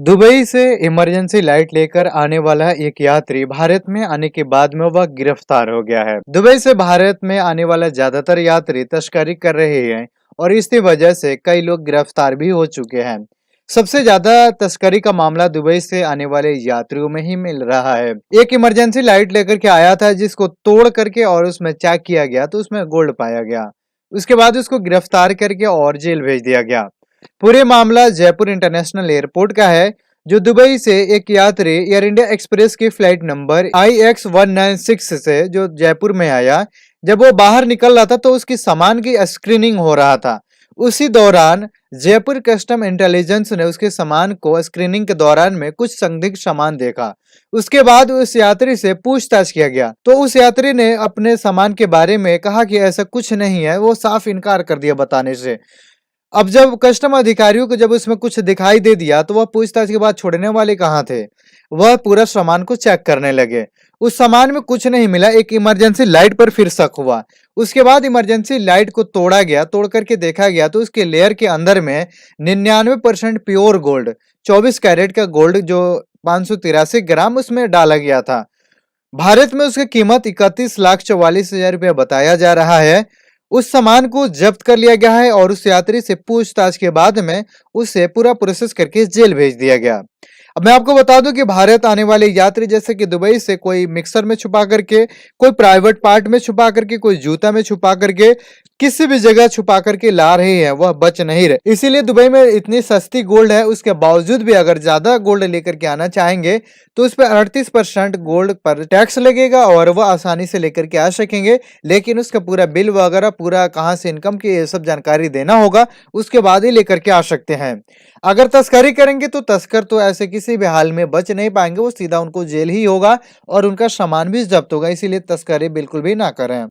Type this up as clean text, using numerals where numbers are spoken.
Dubai से emergency light लेकर आने वाला एक यात्री भारत में आने के बाद में वह गिरफ्तार हो गया है। दुबई से भारत में आने वाला ज्यादातर यात्री तस्करी कर रहे हैं और इसी वजह से कई लोग गिरफ्तार भी हो चुके हैं। सबसे ज्यादा तस्करी का मामला दुबई से आने वाले यात्रियों में ही मिल रहा है। एक इमरजेंसी लाइट लेकर के आया था जिसको तोड़ करके और उसमें चेक किया गया तो उसमें गोल्ड पाया गया। उसके बाद उसको गिरफ्तार करके और जेल भेज दिया गया। पूरे मामला जयपुर इंटरनेशनल एयरपोर्ट का है, जो दुबई से एक यात्री एयर इंडिया एक्सप्रेस की फ्लाइट नंबर IX196 से जो जयपुर में आया। जब वो बाहर निकल रहा था तो उसकी सामान की स्क्रीनिंग हो रहा था। उसी दौरान जयपुर कस्टम इंटेलिजेंस ने उसके सामान को स्क्रीनिंग के दौरान में कुछ संदिग्ध सामान देखा। उसके बाद उस यात्री से पूछताछ किया गया तो उस यात्री ने अपने सामान के बारे में कहा कि ऐसा कुछ नहीं है। वो साफ इनकार कर दिया बताने से। अब जब कस्टम अधिकारियों को जब उसमें कुछ दिखाई दे दिया तो वह पूछताछ के बाद छोड़ने वाले कहाँ थे। वह पूरा सामान को चेक करने लगे। उस सामान में कुछ नहीं मिला। एक इमरजेंसी लाइट पर फिर शक हुआ। उसके बाद इमरजेंसी लाइट को तोड़ा गया। तोड़ करके देखा गया तो उसके लेयर के अंदर में 99% प्योर गोल्ड 24 कैरेट का गोल्ड जो 583 ग्राम उसमें डाला गया था। भारत में उसकी कीमत 31,44,000 रुपया बताया जा रहा है। उस सामान को जब्त कर लिया गया है और उस यात्री से पूछताछ के बाद में उसे पूरा प्रोसेस करके जेल भेज दिया गया। अब मैं आपको बता दूं कि भारत आने वाले यात्री जैसे कि दुबई से कोई मिक्सर में छुपा करके, कोई प्राइवेट पार्ट में छुपा करके, कोई जूता में छुपा करके, किसी भी जगह छुपा करके ला रहे हैं, वह बच नहीं रहे। इसीलिए दुबई में इतनी सस्ती गोल्ड है, उसके बावजूद भी अगर ज्यादा गोल्ड लेकर के आना चाहेंगे तो उस पर 38% गोल्ड पर टैक्स लगेगा और वह आसानी से लेकर के आ सकेंगे। लेकिन उसका पूरा बिल वगैरह, पूरा कहाँ से इनकम की, ये सब जानकारी देना होगा, उसके बाद ही लेकर के आ सकते हैं। अगर तस्करी करेंगे तो तस्कर तो ऐसे किसी भी हाल में बच नहीं पाएंगे। वो सीधा उनको जेल ही होगा और उनका सामान भी जब्त होगा। इसीलिए तस्करी बिल्कुल भी ना करें।